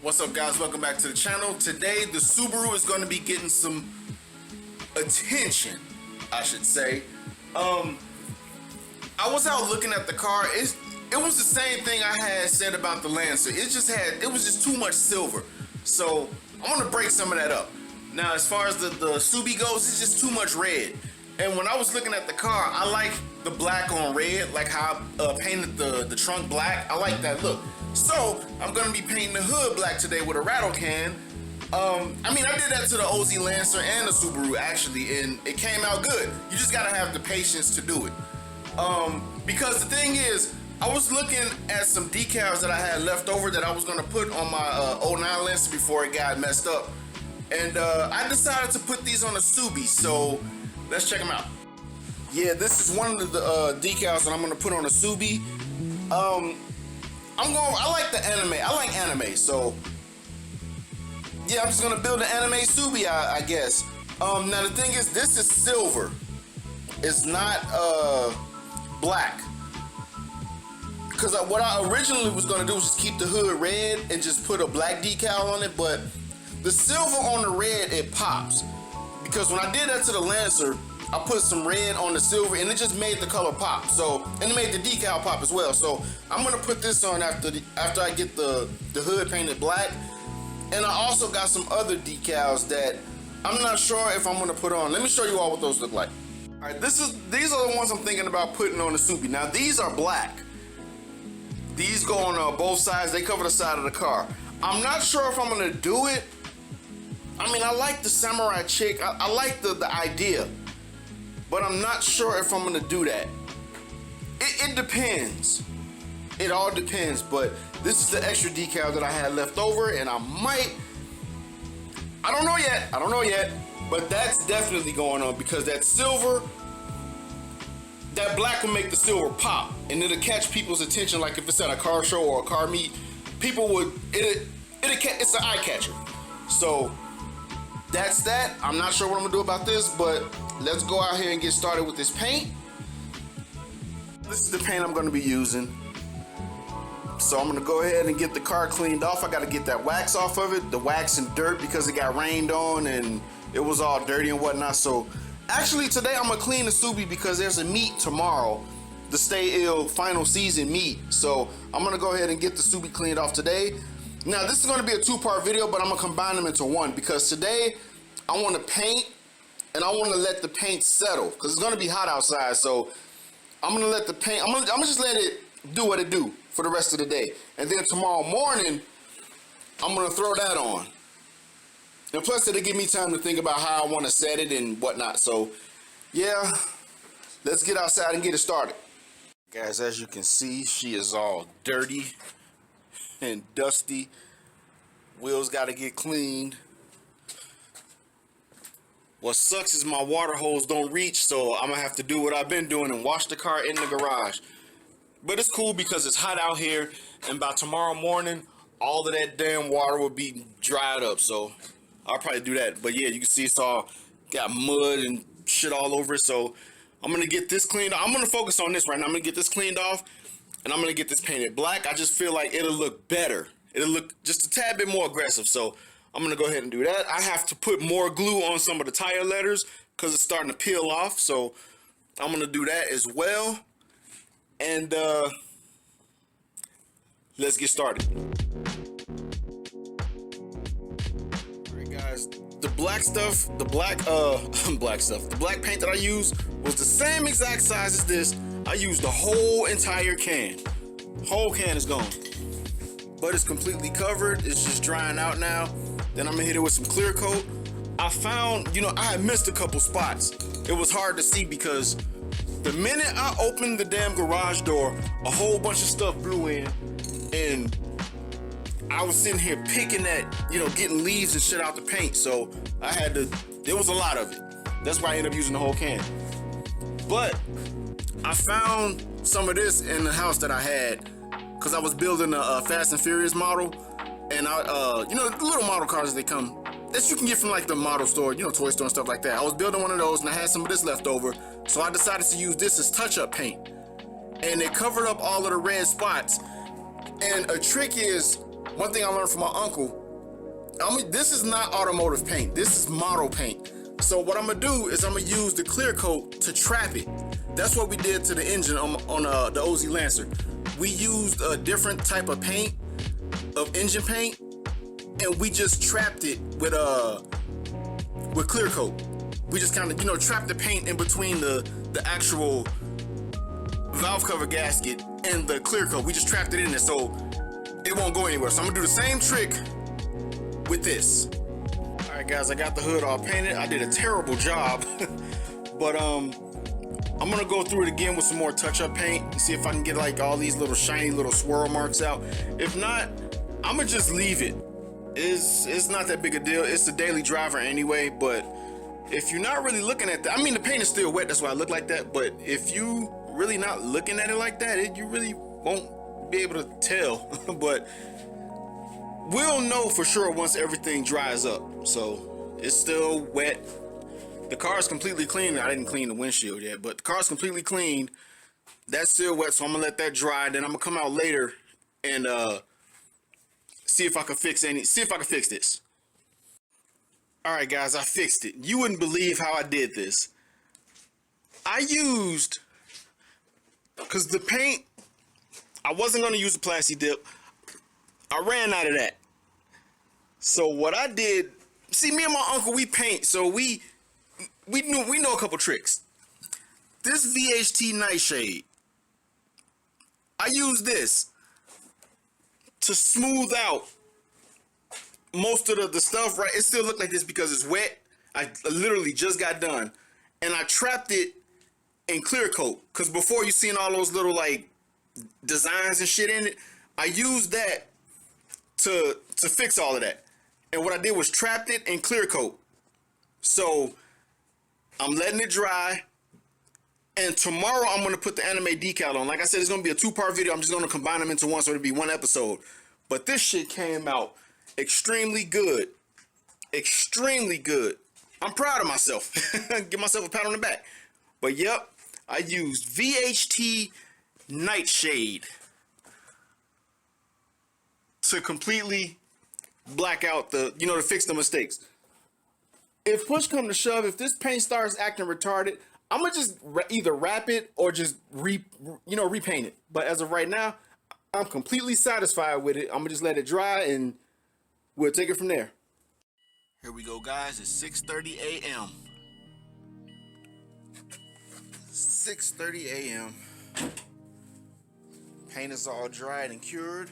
What's up, guys? Welcome back to the channel. Today the Subaru is going to be getting some attention, I should say. I was out looking at the car. It was the same thing I had said about the Lancer. It was just too much silver. So I want to break some of that up. Now, as far as the Subie goes, it's just too much red. And when I was looking at the car, I like the black on red, like how I painted the trunk black. I like that look. So I'm gonna be painting the hood black today with a rattle can. I did that to the OZ Lancer and the Subaru actually, and it came out good. You just gotta have the patience to do it. Because the thing is, I was looking at some decals that I had left over that I was gonna put on my 09 Lancer before it got messed up. And I decided to put these on a Subie, so let's check them out. Yeah, this is one of the decals that I'm gonna put on a Subie. I like the anime. I like anime, so yeah, I'm just gonna build an anime Subie, I guess. Now the thing is, this is silver. It's not black. Because what I originally was gonna do was just keep the hood red and just put a black decal on it, but the silver on the red, it pops. Because when I did that to the Lancer, I put some red on the silver and it just made the color pop. And it made the decal pop as well. So I'm gonna put this on after I get the hood painted black. And I also got some other decals that I'm not sure if I'm gonna put on. Let me show you all what those look like. All right, these are the ones I'm thinking about putting on the Subie. Now these are black. These go on both sides. They cover the side of the car. I'm not sure if I'm gonna do it. I like the samurai chick. I like the idea. But I'm not sure if I'm gonna do that. It depends. It all depends, but this is the extra decal that I had left over, and I don't know yet, but that's definitely going on because that silver, that black will make the silver pop, and it'll catch people's attention. Like if it's at a car show or a car meet, people would, it's an eye catcher. So that's that. I'm not sure what I'm gonna do about this, but let's go out here and get started with this paint. This is the paint I'm gonna be using. So I'm gonna go ahead and get the car cleaned off. I gotta get that wax off of it, the wax and dirt, because it got rained on and it was all dirty and whatnot. So actually today I'm gonna clean the Subie because there's a meet tomorrow, the Stay Ill final season meet. So I'm gonna go ahead and get the Subie cleaned off today. Now this is gonna be a two-part video, but I'm gonna combine them into one because today I wanna paint and I wanna let the paint settle because it's gonna be hot outside. So I'm gonna let the paint, I'm gonna just let it do what it do for the rest of the day. And then tomorrow morning, I'm gonna throw that on. And plus it'll give me time to think about how I wanna set it and whatnot. So yeah, let's get outside and get it started. Guys, as you can see, she is all dirty and dusty. Wheels gotta get cleaned. What sucks is my water hose don't reach, so I'm gonna have to do what I've been doing and wash the car in the garage. But it's cool because it's hot out here, and by tomorrow morning, all of that damn water will be dried up, so I'll probably do that. But yeah, you can see it's all got mud and shit all over it, so I'm gonna get this cleaned off. I'm gonna focus on this right now. I'm gonna get this cleaned off, and I'm gonna get this painted black. I just feel like it'll look better. It'll look just a tad bit more aggressive, so I'm gonna go ahead and do that. I have to put more glue on some of the tire letters because it's starting to peel off, so I'm gonna do that as well. And let's get started. All right, guys, the black stuff, the black paint that I used was the same exact size as this. I used the whole entire can. Whole can is gone, but it's completely covered. It's just drying out now. Then I'm gonna hit it with some clear coat. I found, I had missed a couple spots. It was hard to see because the minute I opened the damn garage door, a whole bunch of stuff blew in, and I was sitting here picking at, getting leaves and shit out the paint. So I had to, there was a lot of it. That's why I ended up using the whole can. But I found some of this in the house that I had because I was building a Fast and Furious model. And the little model cars they come that you can get from like the model store, toy store and stuff like that. I was building one of those and I had some of this left over, so I decided to use this as touch-up paint, and it covered up all of the red spots. And a trick is one thing I learned from my uncle, this is not automotive paint. This is model paint. So what I'm gonna do is I'm gonna use the clear coat to trap it. That's what we did to the engine on the OZ Lancer. We used a different type of paint, of engine paint, and we just trapped it with clear coat. We just kind of, you know, trapped the paint in between the actual valve cover gasket and the clear coat. We just trapped it in there so it won't go anywhere. So I'm gonna do the same trick with this. All right, guys, I got the hood all painted. I did a terrible job, but I'm gonna go through it again with some more touch-up paint and see if I can get like all these little shiny little swirl marks out. If not, I'm gonna just leave it. It's not that big a deal. It's a daily driver anyway, but if you're not really looking at that, I mean, the paint is still wet, that's why I look like that, but if you really not looking at it like that, you really won't be able to tell. But we'll know for sure once everything dries up. So it's still wet. The car is completely clean. I didn't clean the windshield yet, but the car's completely clean. That's still wet, so I'm gonna let that dry. Then I'm gonna come out later and see if I can fix this. All right, guys, I fixed it. You wouldn't believe how I did this. I used, because the paint, I wasn't gonna use a plasti dip. I ran out of that. So what I did, see, me and my uncle, we paint, so we know a couple tricks. This VHT Nightshade, I use this to smooth out most of the stuff, right? It still look like this because it's wet. I literally just got done, and I trapped it in clear coat, because before you seen all those little like designs and shit in it, I used that to fix all of that. And what I did was trapped it in clear coat. So I'm letting it dry, and tomorrow I'm gonna put the anime decal on. Like I said, it's gonna be a 2-part video. I'm just gonna combine them into one, so it'll be one episode. But this shit came out extremely good. Extremely good. I'm proud of myself. Give myself a pat on the back. But yep, I used VHT Nightshade to completely black out to fix the mistakes. If push come to shove, if this paint starts acting retarded, I'm gonna just either wrap it or just repaint it. But as of right now, I'm completely satisfied with it. I'm gonna just let it dry and we'll take it from there. Here we go, guys. It's 6:30 a.m. 6:30 a.m. Paint is all dried and cured.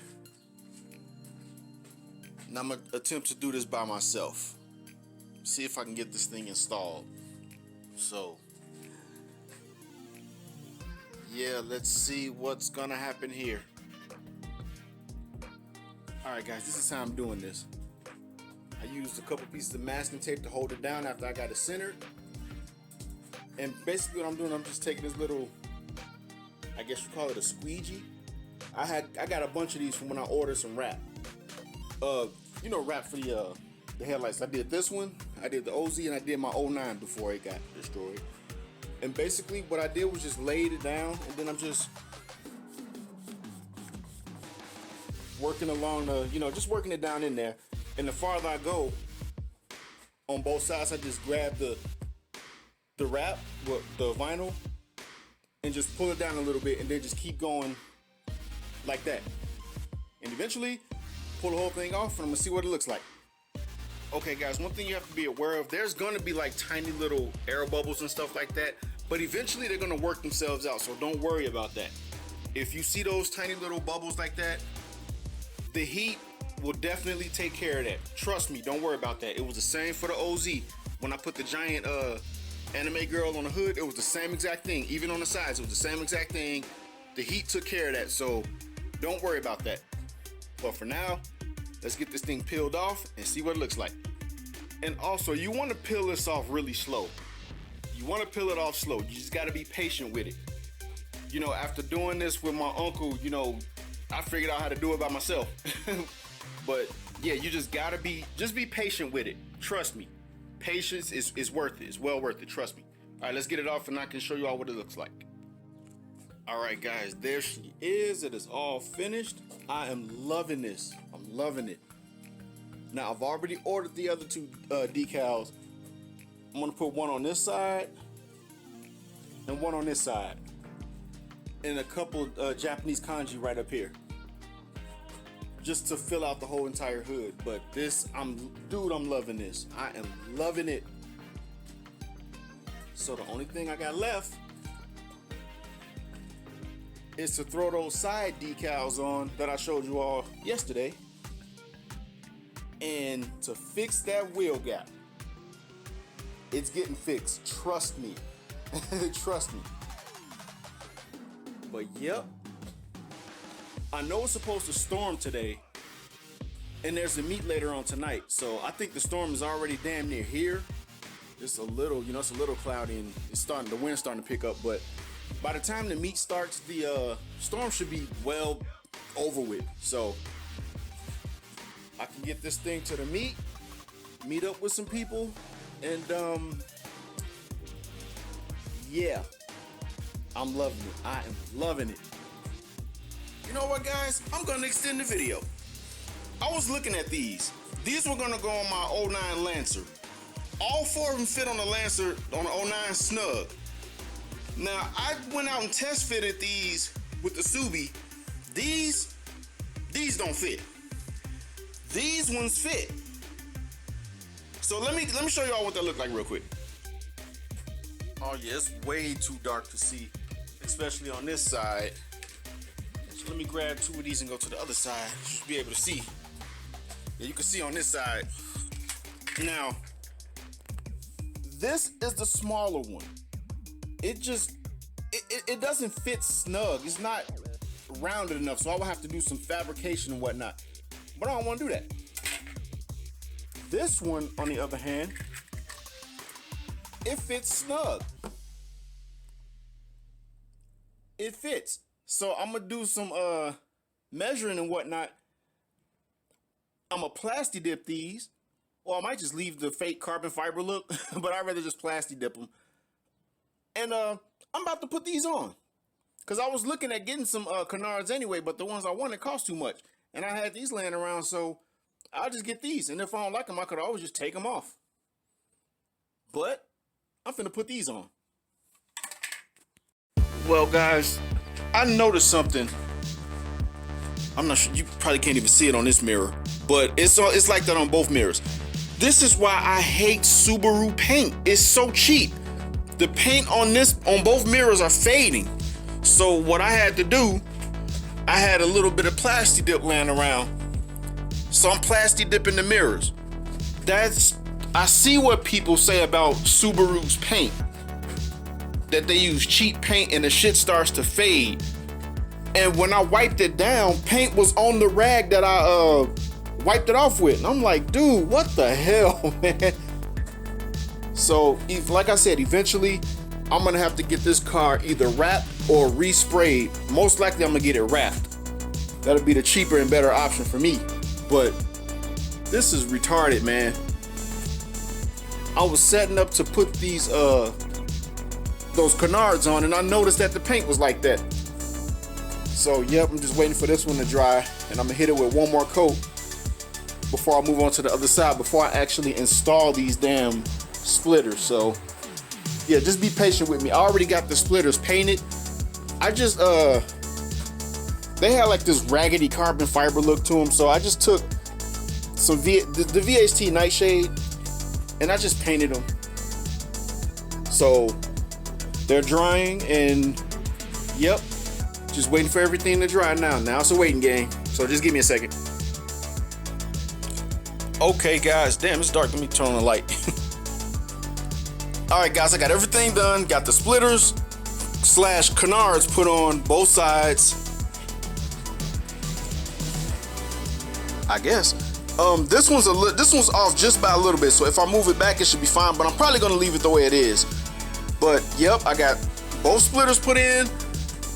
And I'm gonna attempt to do this by myself. See if I can get this thing installed. So, yeah, let's see what's gonna happen here. Alright guys, this is how I'm doing this. I used a couple pieces of masking tape to hold it down after I got it centered. And basically what I'm doing, I'm just taking this little, I guess you call it a squeegee. I got a bunch of these from when I ordered some wrap. Wrap for the headlights. I did this one, I did the OZ, and I did my 09 before it got destroyed. And basically what I did was just laid it down, and then I'm just working along just working it down in there. And the farther I go on both sides, I just grab the wrap, the vinyl, and just pull it down a little bit, and then just keep going like that. And eventually pull the whole thing off, and I'm gonna see what it looks like. Okay guys, one thing you have to be aware of, there's gonna be like tiny little air bubbles and stuff like that, but eventually they're gonna work themselves out, so don't worry about that. If you see those tiny little bubbles like that, the heat will definitely take care of that. Trust me, don't worry about that. It was the same for the OZ. When I put the giant anime girl on the hood, it was the same exact thing. Even on the sides, it was the same exact thing. The heat took care of that, so don't worry about that. But for now, let's get this thing peeled off and see what it looks like. And also, you want to peel this off really slow. You want to peel it off slow. You just got to be patient with it. After doing this with my uncle, I figured out how to do it by myself. But yeah, you just gotta be patient with it. Trust me. Patience is worth it. It's well worth it. Trust me. All right, let's get it off and I can show you all what it looks like. All right, guys, there she is. It is all finished. I am loving this. I'm loving it. Now, I've already ordered the other two decals. I'm gonna put one on this side and one on this side, and a couple Japanese kanji right up here, just to fill out the whole entire hood. But this, I'm loving this. I am loving it. So the only thing I got left is to throw those side decals on that I showed you all yesterday, and to fix that wheel gap. It's getting fixed, trust me. Trust me. But yep, I know it's supposed to storm today, and there's a meet later on tonight, so I think the storm is already damn near here. It's a little, it's a little cloudy, and the wind's starting to pick up, but by the time the meet starts, the storm should be well over with. So I can get this thing to the meet up with some people, and yeah, I'm loving it. I am loving it. You know what, guys? I'm gonna extend the video. I was looking at these. These were gonna go on my 09 Lancer. All four of them fit on the Lancer on the 09 Snug. Now, I went out and test fitted these with the Subie. These don't fit. These ones fit. So let me show y'all what they look like real quick. Oh yeah, it's way too dark to see, especially on this side. So let me grab two of these and go to the other side. You should be able to see. Yeah, you can see on this side. Now, this is the smaller one. It doesn't fit snug. It's not rounded enough, so I will have to do some fabrication and whatnot. But I don't want to do that. This one, on the other hand, it fits snug. It fits. So I'm gonna do some measuring and whatnot. I'm gonna plasti dip these, or I might just leave the fake carbon fiber look, but I'd rather just plasti dip them. And I'm about to put these on, because I was looking at getting some canards anyway, but the ones I wanted cost too much, and I had these laying around, so I'll just get these. And if I don't like them, I could always just take them off. But I'm finna put these on. Well, guys, I noticed something. I'm not sure, you probably can't even see it on this mirror, but it's like that on both mirrors. This is why I hate Subaru paint. It's so cheap. The paint on both mirrors are fading. So what I had to do, I had a little bit of plasti dip laying around. So I'm plasti dipping the mirrors. I see what people say about Subaru's paint, that they use cheap paint and the shit starts to fade. And when I wiped it down, paint was on the rag that I wiped it off with. And I'm like, dude, what the hell, man? So, like I said, eventually, I'm gonna have to get this car either wrapped or resprayed. Most likely, I'm gonna get it wrapped. That'll be the cheaper and better option for me. But this is retarded, man. I was setting up to put these those canards on, and I noticed that the paint was like that. So, yep, I'm just waiting for this one to dry, and I'm gonna hit it with one more coat before I move on to the other side, before I actually install these damn splitters. So yeah, just be patient with me. I already got the splitters painted. I just they had like this raggedy carbon fiber look to them, so I just took some the VHT nightshade and I just painted them. So they're drying, and yep, just waiting for everything to dry now. Now it's a waiting game, so just give me a second. Okay guys, damn, it's dark. Let me turn on the light. All right guys, I got everything done. Got the splitters / canards put on both sides, I guess. This one's off just by a little bit, so if I move it back, it should be fine. But I'm probably gonna leave it the way it is. But yep, I got both splitters put in.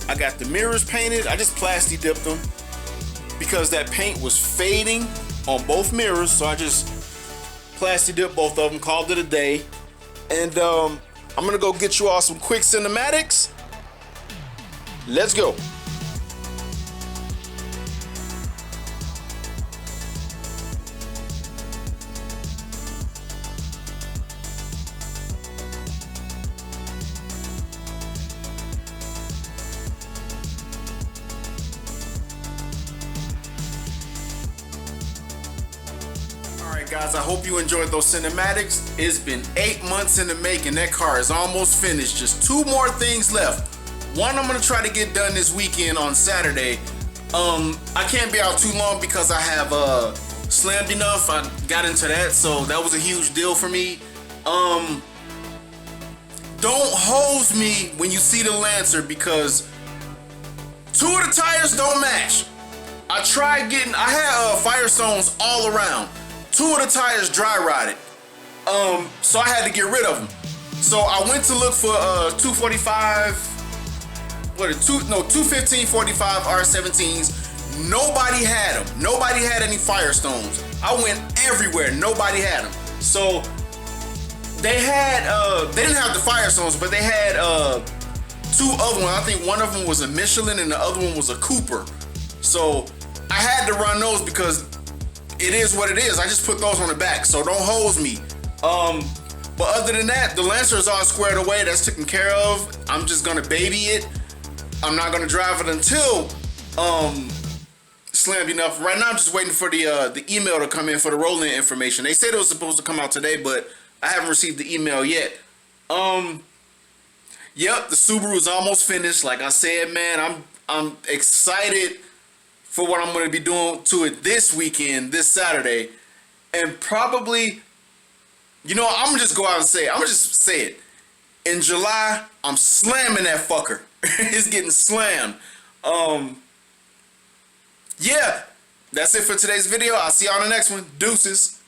I got the mirrors painted. I just plasti dipped them because that paint was fading on both mirrors, so I just plasti dipped both of them, called it a day. And I'm gonna go get you all some quick cinematics, Let's go. Alright guys, I hope you enjoyed those cinematics. It's been 8 months in the making. That car is almost finished. Just 2 more things left. One I'm gonna try to get done this weekend on Saturday. I can't be out too long because I have slammed enough. I got into that, so that was a huge deal for me. Don't hose me when you see the Lancer because 2 of the tires don't match. I tried getting, I had Firestones all around. 2 of the tires dry rotted. So I had to get rid of them. So I went to look for 245. 215/45 R17s. Nobody had them. Nobody had any Firestones. I went everywhere. Nobody had them. So they had, they didn't have the Firestones, but they had 2 other ones. I think one of them was a Michelin and the other one was a Cooper. So I had to run those because it is what it is. I just put those on the back, so don't hose me. But other than that, the Lancer is all squared away. That's taken care of. I'm just gonna baby it. I'm not gonna drive it until slammed enough. Right now, I'm just waiting for the email to come in for the roll-in information. They said it was supposed to come out today, but I haven't received the email yet. Yep, the Subaru is almost finished. Like I said, man, I'm excited for what I'm gonna be doing to it this weekend, this Saturday, and probably, you know, I'm gonna just go out and say it. I'm gonna just say it. In July, I'm slamming that fucker. It's getting slammed. Yeah, that's it for today's video. I'll see you on the next one. Deuces.